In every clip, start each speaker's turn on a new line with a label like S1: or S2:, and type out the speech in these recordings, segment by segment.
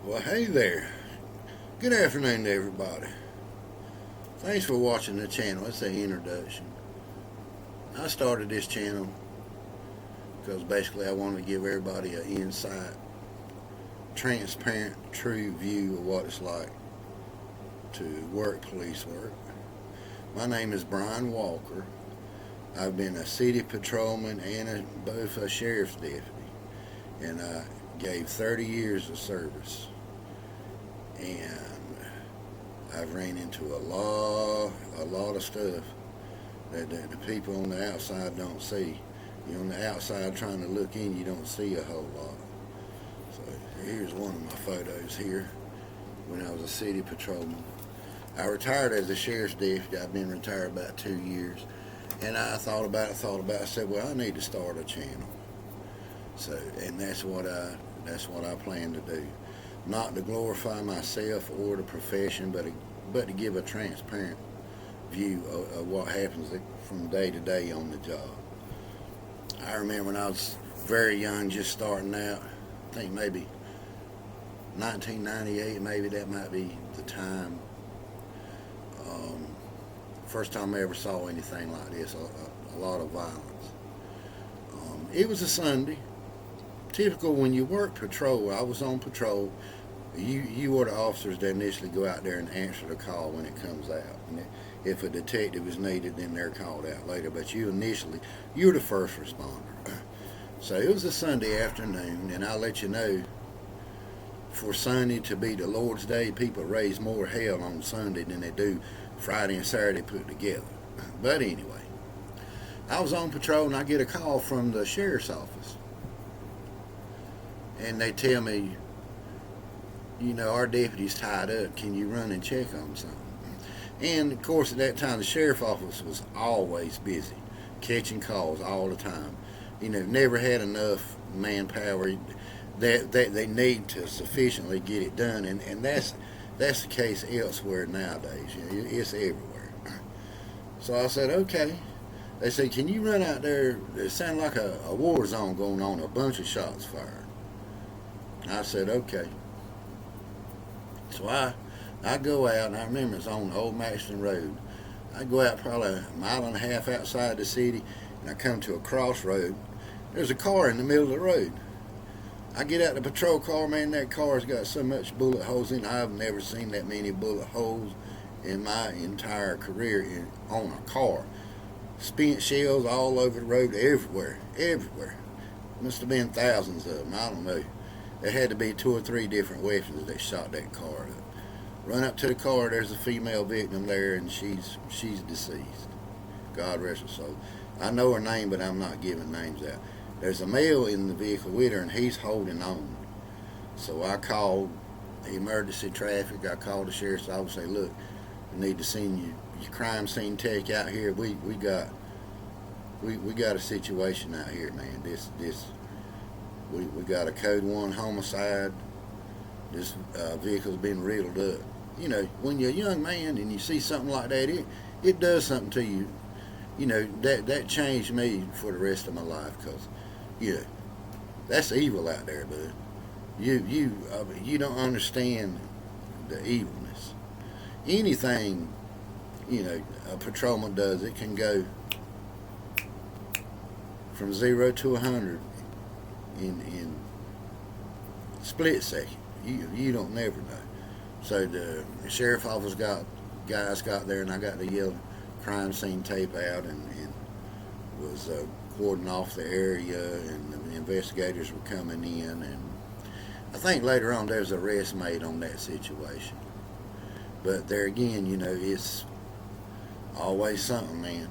S1: Well, hey there. Good afternoon to everybody. Thanks for watching the channel. It's an introduction. I started this channel because basically I wanted to give everybody an insight, transparent, true view of what it's like to work police work. My name is Brian Walker. I've been a city patrolman and both a sheriff's deputy, and I gave 30 years of service. And I've ran into a lot of stuff that the people on the outside don't see. You're on the outside trying to look in, you don't see a whole lot. So here's one of my photos here when I was a city patrolman. I retired as a sheriff's deputy. I've been retired about 2 years. And I thought about it. I said, well, I need to start a channel. So, and that's what I plan to do. Not to glorify myself or the profession, but to give a transparent view of what happens from day to day on the job. I remember when I was very young, just starting out, I think maybe 1998, maybe that might be the time. First time I ever saw anything like this, a lot of violence. It was a Sunday. Typical when you work patrol. I was on patrol. You are the officers that initially go out there and answer the call when it comes out. And if a detective is needed, then they're called out later. But you're the first responder. So it was a Sunday afternoon, and I'll let you know, for Sunday to be the Lord's Day, people raise more hell on Sunday than they do Friday and Saturday put together. But anyway, I was on patrol and I get a call from the sheriff's office. And they tell me, our deputy's tied up. Can you run and check on something? And of course, at that time, the sheriff's office was always busy, catching calls all the time. Never had enough manpower that they need to sufficiently get it done. And that's the case elsewhere nowadays. It's everywhere. So I said, okay. They said, can you run out there? It sounded like a war zone going on, a bunch of shots fired. I said, okay. So I go out, and I remember it's on Old Maxton Road. I go out probably a mile and a half outside the city, and I come to a crossroad. There's a car in the middle of the road. I get out the patrol car, man, that car's got so much bullet holes in it. I've never seen that many bullet holes in my entire career on a car. Spent shells all over the road, everywhere. Must have been thousands of them, I don't know. There had to be 2 or 3 different weapons that shot that car up. Run up to the car, there's a female victim there, and she's deceased. God rest her soul. I know her name, but I'm not giving names out. There's a male in the vehicle with her, and he's holding on. So I called emergency traffic. I called the sheriff's office and say, look, we need to send your crime scene tech out here. We got a situation out here, man. We got a code 1 homicide. This vehicle's been riddled up. When you're a young man and you see something like that, it does something to you. That changed me for the rest of my life, because that's evil out there, bud. You don't understand the evilness. Anything a patrolman does, it can go from 0 to 100 in split second. You don't never know. So the sheriff office guys got there, and I got the yellow crime scene tape out and was cordon off the area, and the investigators were coming in, and I think later on there was an arrest made on that situation. But there again, it's always something, man.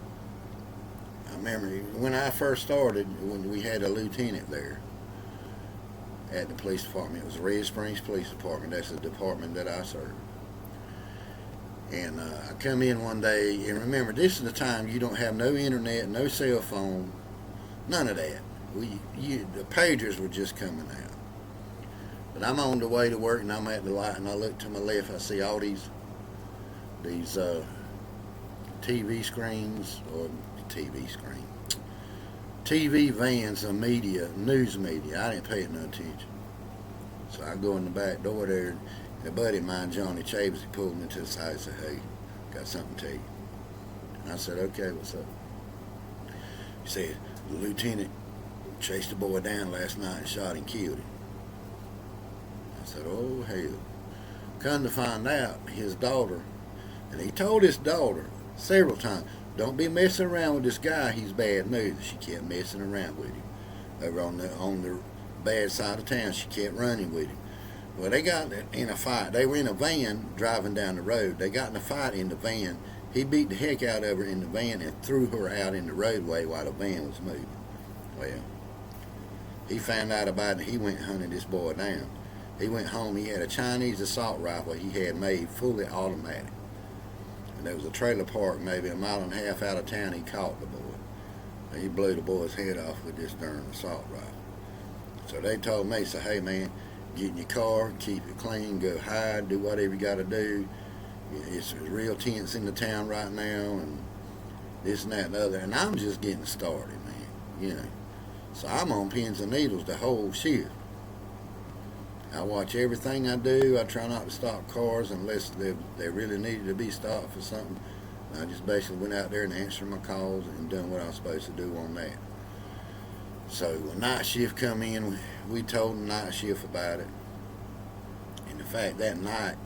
S1: I remember when I first started, when we had a lieutenant there at the police department. It was the Red Springs Police Department. That's the department that I served. And I come in one day, and remember, this is the time you don't have no internet, no cell phone, none of that. The pagers were just coming out. But I'm on the way to work, and I'm at the light, and I look to my left. I see all these TV screens, or TV vans of media, news media. I didn't pay no attention. So I go in the back door there, and a buddy of mine, Johnny Chavis, he pulled me to the side and said, "Hey, got something to tell you." And I said, "Okay, what's up?" He said, "The lieutenant chased a boy down last night and shot and killed him." I said, "Oh, hell." Come to find out, his daughter, and he told his daughter several times, "Don't be messing around with this guy. He's bad news." She kept messing around with him. Over on the bad side of town, she kept running with him. Well, they got in a fight. They were in a van driving down the road. They got in a fight in the van. He beat the heck out of her in the van and threw her out in the roadway while the van was moving. Well, he found out about it. He went and hunted this boy down. He went home. He had a Chinese assault rifle he had made fully automatic. And there was a trailer park maybe a mile and a half out of town. He caught the boy. He blew the boy's head off with this darn assault rifle. So they told me, say, "Hey man, get in your car, keep it clean, go hide, do whatever you got to do. It's real tense in the town right now, and this and that and the other." And I'm just getting started, man. So I'm on pins and needles the whole shift. I watch everything I do. I try not to stop cars unless they really needed to be stopped for something. I just basically went out there and answered my calls and done what I was supposed to do on that. So when night shift come in, we told the night shift about it. And in fact, that night,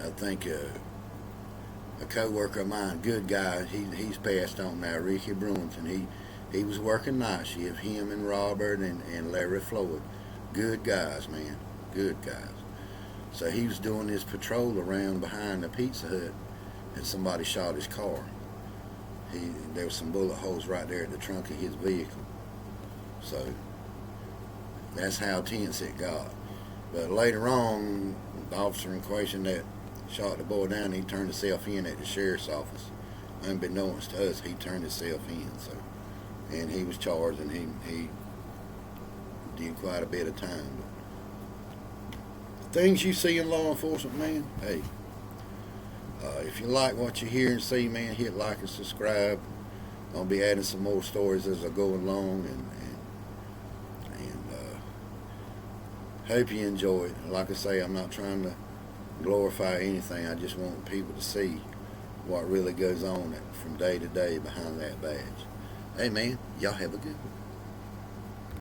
S1: I think a co-worker of mine, good guy, he's passed on now, Ricky Brewington. He was working night shift, him and Robert and Larry Floyd. Good guys, man. Good guys. So he was doing his patrol around behind the Pizza Hut, and somebody shot his car. There was some bullet holes right there at the trunk of his vehicle. So that's how tense it got. But later on, the officer in question that shot the boy down, he turned himself in at the sheriff's office. Unbeknownst to us, he turned himself in. So, and he was charged, and he did quite a bit of time. But things you see in law enforcement, man, hey, if you like what you hear and see, man, hit like and subscribe. I'll be adding some more stories as I go along, and hope you enjoy it. Like I say, I'm not trying to glorify anything. I just want people to see what really goes on from day to day behind that badge. Hey, man, y'all have a good one.